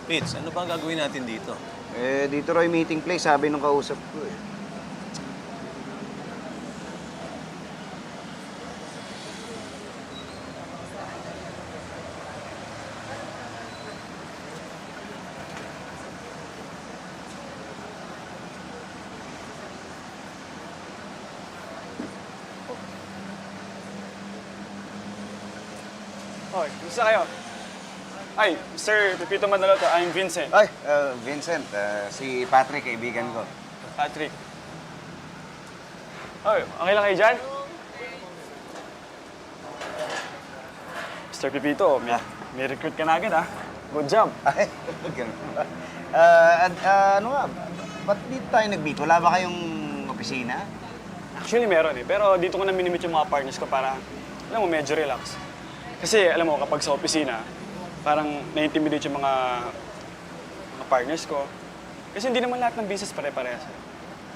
Pits, ano ba ang gagawin natin dito? Dito raw yung meeting place, sabi nung kausap ko eh. Hoy, gusto kayo? Ay, Sir Pepito Manaloto, I'm Vincent. Ay, Vincent, si Patrick, kaibigan ko. Patrick. Hoy, okay lang kayo dyan? Mr. Pepito, may recruit ka na agad, ha? Good job. Ay, ganun ba? Ano nga, ba't dito tayo nag-meet? Wala ba kayong opisina? Actually, meron eh. Pero dito ko na minimit yung mga partners ko para, alam mo, medyo relax. Kasi, alam mo, kapag sa opisina, parang na-intimidate yung mga partners ko. Kasi hindi naman lahat ng business pare-parehas.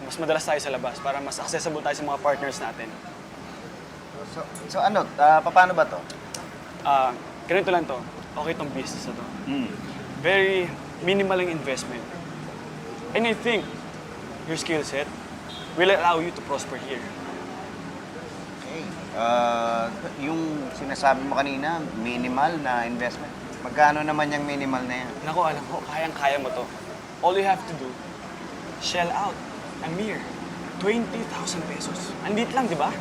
Mas madalas tayo sa labas para mas accessible tayo sa mga partners natin. So ano, paano ba to? Ganito lang to. Okay tong business na to. Hmm. Very minimal ang investment. And I think your skill set will allow you to prosper here. Okay. Yung sinasabi mo kanina, minimal na investment. Magkano naman yung minimal na yan? Nako, alam mo, kayang-kaya mo to. All you have to do, shell out a mere 20,000 pesos. Andit lang, di ba?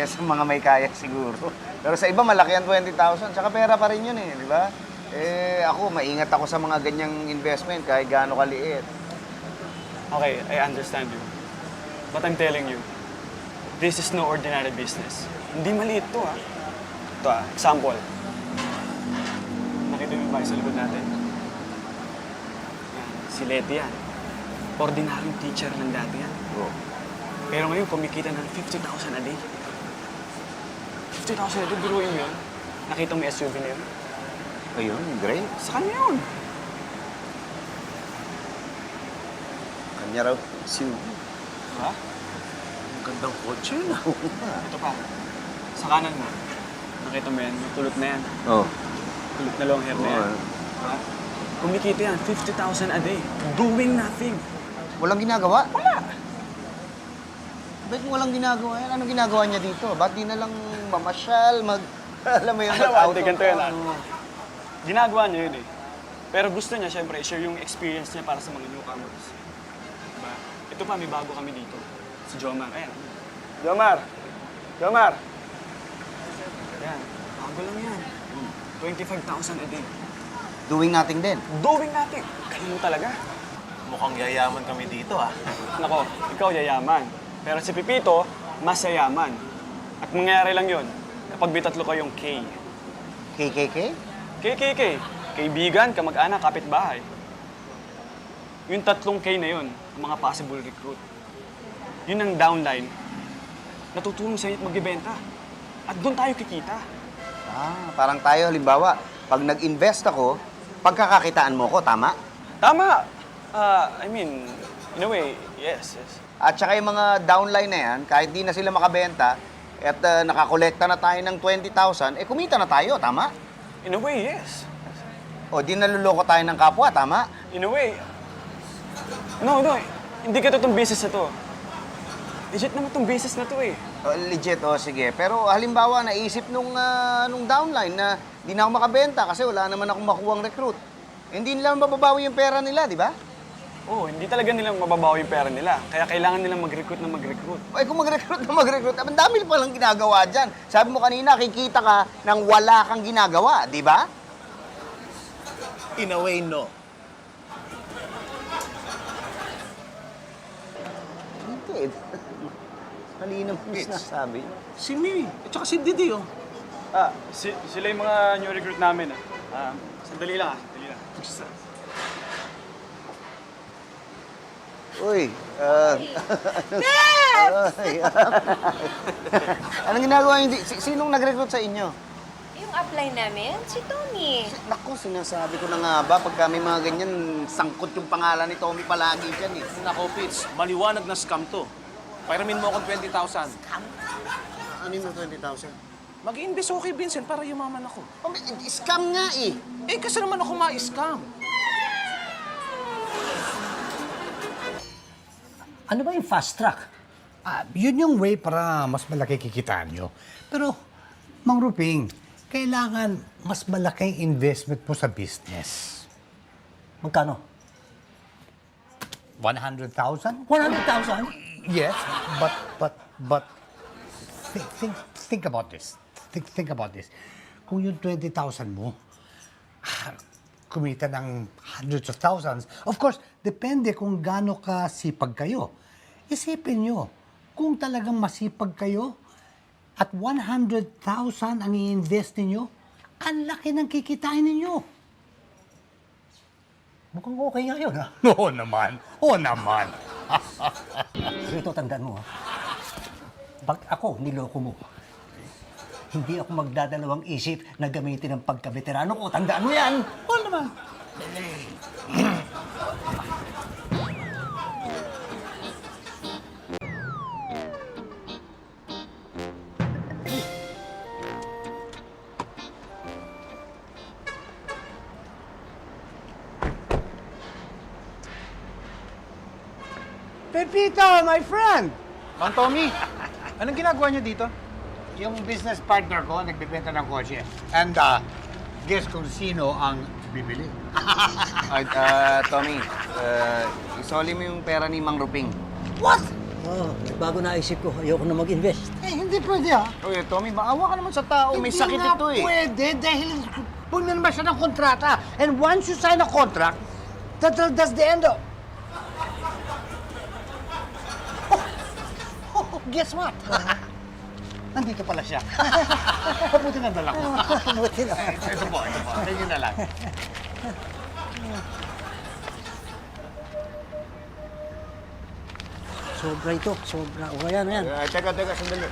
Sa mga may kaya siguro. Pero sa iba, malaki ang 20,000. Tsaka pera pa rin yun eh, di ba? Ako, maingat ako sa mga ganyang investment kahit gaano kaliit. Okay, I understand you. But I'm telling you, this is no ordinary business. Hindi maliit to, ha? Ito, example. Nakita mo yung bahay sa likod natin? Yan, si Letty yan. Ordinaryong teacher lang dati yan. Oh. Pero ngayon, kumikita ng 50,000 a day. 50,000 a day, biruin mo yun. Nakita mo yung SUV na yun? Ayun, great. Sa kanya yun. Kanya raw, SUV. Ha? Ang gandang kotse na. Ito pa. Sa kanan mo. Nakita mo yan, yung kulot na yan. Oh. Kulot na long hair na yan. Ha? Kumikita yan, 50,000 a day. Doing nothing. Walang ginagawa? Wala. Ba't walang ginagawa yan? Anong ginagawa niya dito? Ba't di na lang mamasyal, alam mo yun, Alam mo, ate, ganito yan, ano? Ginagawa niya yun eh. Pero gusto niya, syempre, i-share yung experience niya para sa mga newcomers. Diba? Ito pa, may bago kami dito. Si Jomar. Ayan. Jomar! Jomar! Ayan. Bago lang yan. 25,000 a day. Doing nothing din. Doing nothing. Galing mo talaga. Mukhang yayaman kami dito, ah. Nako, ikaw yayaman. Pero si Pipito, mas yayaman. At mangyayari lang yun kapag may tatlo kayong K. KKK? K. Kaibigan, kamag-anak, kapitbahay. Yung tatlong K na yun, ang mga possible recruit. Yun ang downline. Natutulong sa inyo at magbibenta. At doon tayo kikita. Parang tayo, halimbawa, pag nag-invest ako, pagkakakitaan mo ko, tama? Tama! I mean, in a way, yes. At saka yung mga downline na yan, kahit di na sila makabenta, at nakakolekta na tayo ng 20,000, kumita na tayo, tama? In a way, yes. O di naluloko tayo ng kapwa, tama? In a way. No. Hindi ka itong business na to. Legit naman itong business na to eh. Legit, sige. Pero halimbawa, naisip nung downline na di na ako makabenta kasi wala naman akong makuhang recruit. Hindi nila mababawi yung pera nila, di ba? Oo, hindi talaga nilang mababawi yung pera nila. Kaya kailangan nilang mag-recruit na mag-recruit. Kung mag-recruit, ang dami palang ginagawa dyan. Sabi mo kanina, kikita ka nang wala kang ginagawa, di ba? In a way, no. Hindi. Halina mo yung sinasabi. Si Mimi, at saka si Didi, oh. Sila yung mga new recruit namin. Sandali lang. Uy, anong ginagawa niyo? Sinong nag-recruit sa inyo? Yung apply namin, si Tony. Naku, sinasabi ko na nga ba, pagka may mga ganyan, sangkot yung pangalan ni Tommy palagi dyan eh. Nako, Pits, maliwanag na scam to. Pairamin mo akong 20,000. Ano yung 20,000? Mag-i-invest ako kay Vincent para yumaman ako. Scam nga eh. Kasi naman ako ma-scam. Ano ba yung fast track? Yun yung way para mas malaki kikitaan nyo. Pero, Mang Ruping, kailangan mas malaking investment mo sa business. Magkano? 100,000? 100,000? Yes, but think about this. Think about this. Kung yung 20,000 mo, kumita ng hundreds of thousands, of course, depende kung gaano ka sipag kayo. Isipin nyo, kung talagang masipag kayo at 100,000 ang i-invest ninyo, ang laki ng kikitain ninyo. Mukhang okay nga yun, ha? Oo naman. Oo naman. Ito, tandaan mo, ha? Pag ako niloko mo, hindi ako magdadalawang isip na gamitin ang pagkabeterano ko. Tandaan mo yan! Oo naman. Pepito, my friend! Mang Tommy, anong ginagawa niyo dito? Yung business partner ko, nagbibenta ng kotse. And guess kung sino ang bibili. Tommy, isoli mo yung pera ni Mang Ruping. What? Oh, bago naisip ko, ayoko na mag-invest. Eh, hindi pwede Oye, Tommy, maawa ka naman sa tao. May sakit nga ito eh. pwede dahil pumirma siya ng kontrata. And once you sign a contract, that's the end of... Guess what? Nandito pala siya. Buti na dala ko. Buti na. Ito po. Tingin na lang. Sobra ito, sobra. O, ayan. Teka, sandali.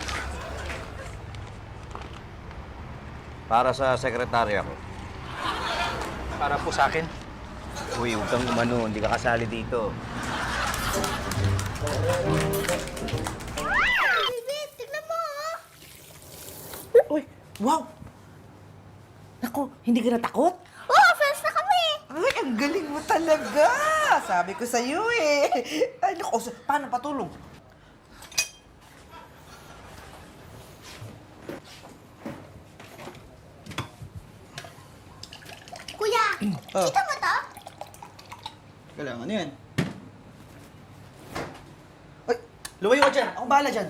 Para sa sekretarya ko. Para po sa akin. Uy, huwag kang umano. Hindi ka kasali dito. Baby, tignan mo, oh. Uy, wow! Naku, hindi ka natakot? Oh, friends na kami. Ay, ang galing mo talaga! Sabi ko sa'yo eh. Ay, naku, paano patulong? Kuya, kita mo to? Kailangan ano yan? Ay, lumayo ka dyan. Ako bahala dyan.